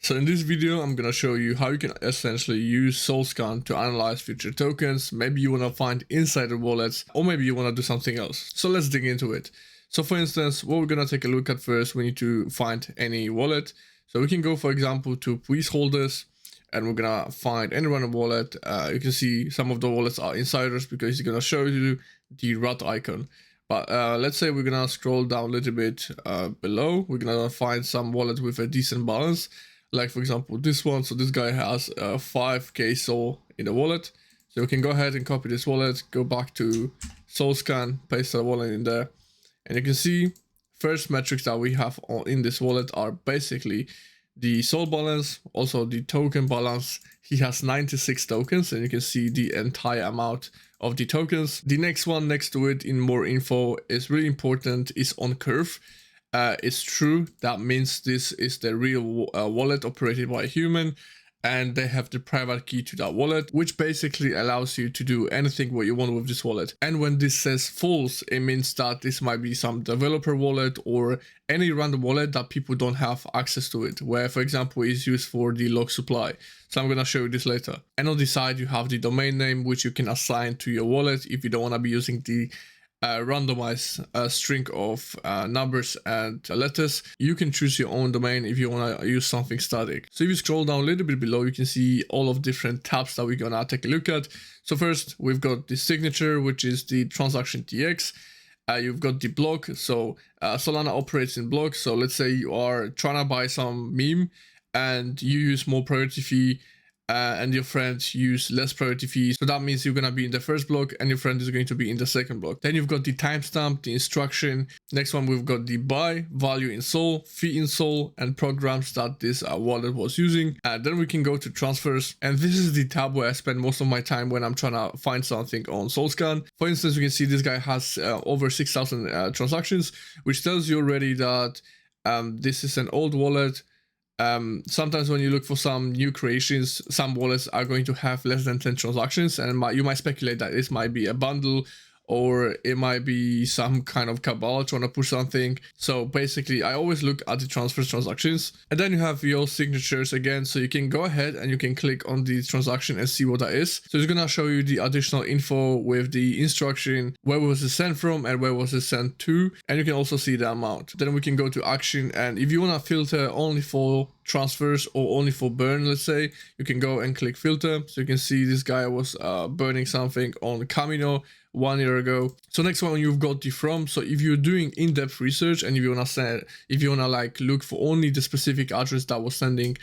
So in this video, I'm gonna show you how you can essentially use Solscan to analyze future tokens. Maybe you wanna find insider wallets, or maybe you wanna do something else. So let's dig into it. So for instance, what we're gonna take a look at first, we need to find any wallet. So we can go, for example, to placeholders, and we're gonna find any random wallet. You can see some of the wallets are insiders because it's gonna show you the rat icon. But let's say we're gonna scroll down a little bit below. We're gonna find some wallet with a decent balance, like for example this one. So this guy has 5k Sol in the wallet. So we can go ahead and copy this wallet, go back to Solscan, paste the wallet in there, and you can see first metrics that we have in this wallet are basically the Sol balance, also the token balance. He has 96 tokens, and you can see the entire amount of the tokens. The next one next to it in more info is really important, is on curve. It's true, that means this is the real wallet operated by a human, and they have the private key to that wallet, which basically allows you to do anything what you want with this wallet. And when this says false, it means that this might be some developer wallet or any random wallet that people don't have access to it, where for example is used for the lock supply. So I'm gonna show you this later. And on the side you have the domain name, which you can assign to your wallet if you don't want to be using the randomized string of numbers and letters. You can choose your own domain if you want to use something static. So if you scroll down a little bit below, you can see all of different tabs that we're gonna take a look at. So first we've got the signature, which is the transaction TX. You've got the block. So Solana operates in blocks. So let's say you are trying to buy some meme and you use more priority fee, and your friends use less priority fees. So that means you're going to be in the first block and your friend is going to be in the second block. Then you've got the timestamp, the instruction. Next one, we've got the buy, value in Sol, fee in Sol, and programs that this wallet was using. Then we can go to transfers. And this is the tab where I spend most of my time when I'm trying to find something on Solscan. For instance, you can see this guy has over 6,000 transactions, which tells you already that this is an old wallet. Sometimes when you look for some new creations, some wallets are going to have less than 10 transactions, and you might speculate that this might be a bundle, or it might be some kind of cabal trying to push something. So basically I always look at the transactions, and then you have your signatures again. So you can go ahead and you can click on the transaction and see what that is. So it's gonna show you the additional info with the instruction, where was it sent from and where was it sent to, and you can also see the amount. Then we can go to action, and if you want to filter only for transfers or only for burn, let's say, you can go and click filter. So you can see this guy was burning something on Camino 1 year ago. So next one, you've got the from. So if you're doing in-depth research and if you wanna like look for only the specific address that was sending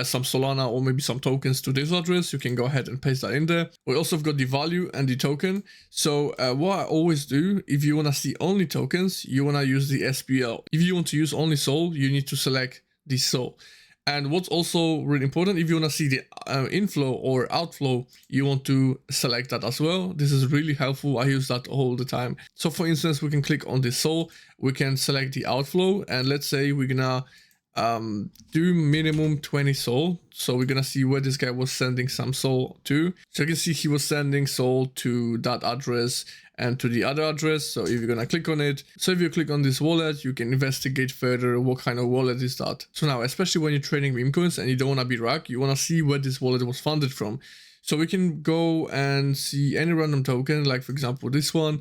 some Solana or maybe some tokens to this address, you can go ahead and paste that in there. We also have got the value and the token. So what I always do, if you wanna see only tokens, you wanna use the SPL. If you want to use only Sol, you need to select the Sol. And what's also really important, if you want to see the inflow or outflow, you want to select that as well. This is really helpful. I use that all the time. So for instance, we can click on the Sol, we can select the outflow, and let's say we're gonna do minimum 20 Sol. So we're gonna see where this guy was sending some Sol to. So you can see he was sending Sol to that address and to the other address. So if you're gonna click on it, so if you click on this wallet, you can investigate further what kind of wallet is that. So now, especially when you're trading memecoins and you don't want to be rack, you want to see where this wallet was funded from. So we can go and see any random token, like for example this one.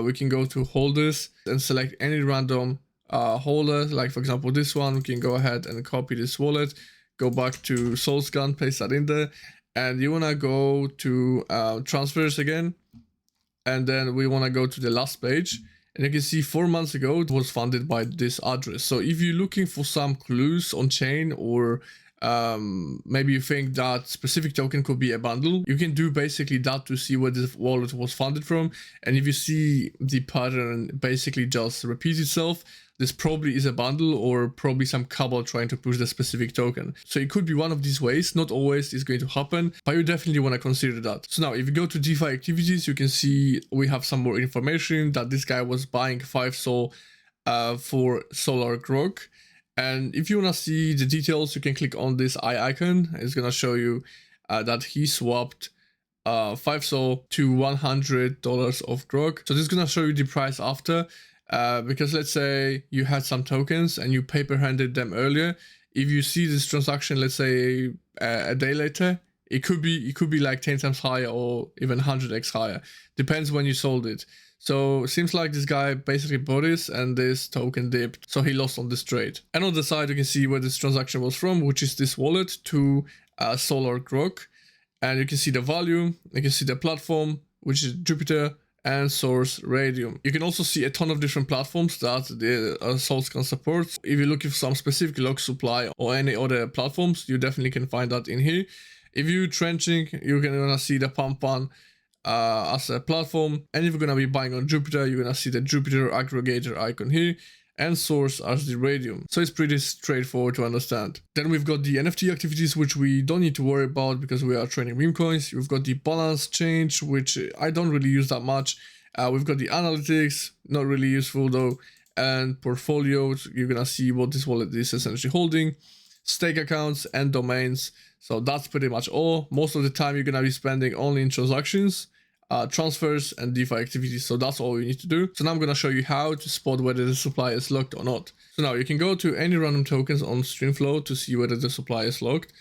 We can go to holders and select any random holder, like for example this one. We can go ahead and copy this wallet, go back to Solscan, paste that in there, and you want to go to transfers again. And then we want to go to the last page, and you can see 4 months ago it was funded by this address. So if you're looking for some clues on chain, or maybe you think that specific token could be a bundle, you can do basically that to see where this wallet was funded from. And if you see the pattern basically just repeat itself, this probably is a bundle or probably some cabal trying to push the specific token. So it could be one of these ways. Not always is going to happen, but you definitely want to consider that. So now if you go to DeFi activities, you can see we have some more information that this guy was buying 5 Sol for Solar Grok. And if you want to see the details, you can click on this eye icon. It's going to show you that he swapped 5 Sol to $100 of Grok. So this is going to show you the price after. Because let's say you had some tokens and you paper handed them earlier. if you see this transaction, let's say a day later, it could be like 10 times higher or even 100x higher. Depends when you sold it. So it seems like this guy basically bought this and this token dipped, so he lost on this trade. And on the side you can see where this transaction was from, which is this wallet to Solar Grok. And you can see the value, you can see the platform, which is Jupiter, and source Radium. You can also see a ton of different platforms that the Solscan supports. If you're looking for some specific log supply or any other platforms, you definitely can find that in here. If you're trenching, you're gonna see the Pump One as a platform, and if you're gonna be buying on Jupiter, you're gonna see the Jupiter aggregator icon here, and source as the Radium. So it's pretty straightforward to understand. Then we've got the NFT activities, which we don't need to worry about because we are trading memecoins. We've got the balance change, which I don't really use that much. We've got the analytics, not really useful though, and portfolios. You're gonna see what this wallet is essentially holding, stake accounts and domains. So that's pretty much all. Most of the time you're gonna be spending only in transactions, transfers and DeFi activities. So that's all you need to do. So now I'm going to show you how to spot whether the supply is locked or not. So now you can go to any random tokens on streamflow to see whether the supply is locked.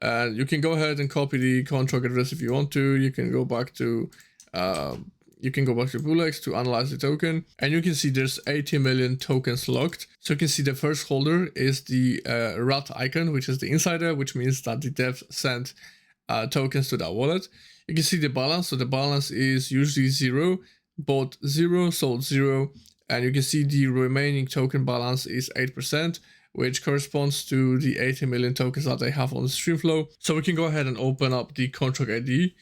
And you can go ahead and copy the contract address if you want to. You can go back to Bulex to analyze the token, and you can see there's 80 million tokens locked. So you can see the first holder is the rat icon, which is the insider, which means that the dev sent tokens to that wallet. You can see the balance, so the balance is usually 0, bought 0, sold 0, and you can see the remaining token balance is 8%, which corresponds to the 80 million tokens that they have on the streamflow. So we can go ahead and open up the contract ID,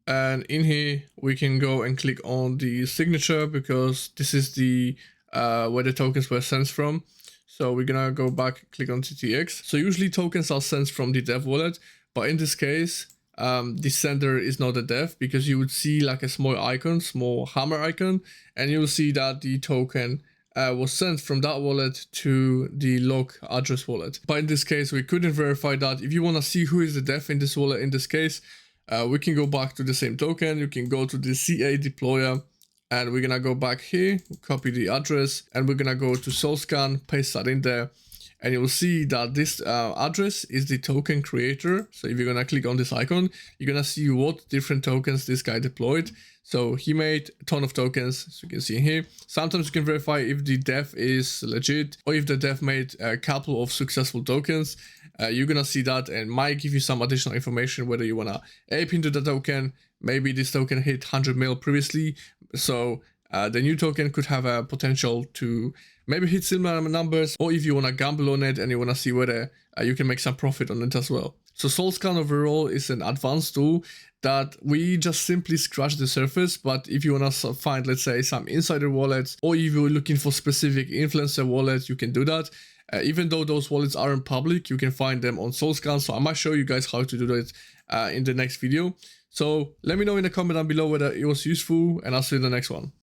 and in here we can go and click on the signature because this is the where the tokens were sent from. So we're gonna go back, click on TTX. So usually tokens are sent from the dev wallet, but in this case, the sender is not a dev, because you would see like a small hammer icon, and you'll see that the token was sent from that wallet to the log address wallet. But in this case, we couldn't verify that. If you want to see who is the dev in this wallet, in this case, we can go back to the same token. You can go to the CA deployer, and we're gonna go back here, copy the address, and we're gonna go to Solscan, paste that in there. And you'll see that this address is the token creator. So if you're gonna click on this icon, you're gonna see what different tokens this guy deployed. So he made a ton of tokens, so you can see here. Sometimes you can verify if the dev is legit, or if the dev made a couple of successful tokens. You're gonna see that and might give you some additional information whether you wanna ape into the token. Maybe this token hit 100 mil previously, so the new token could have a potential to maybe hit similar numbers, or if you want to gamble on it and you want to see whether you can make some profit on it as well. So Solscan overall is an advanced tool that we just simply scratch the surface, but if you want to find, let's say, some insider wallets, or if you're looking for specific influencer wallets, you can do that. Even though those wallets aren't public, you can find them on Solscan, so I might show you guys how to do that in the next video. So let me know in the comment down below whether it was useful, and I'll see you in the next one.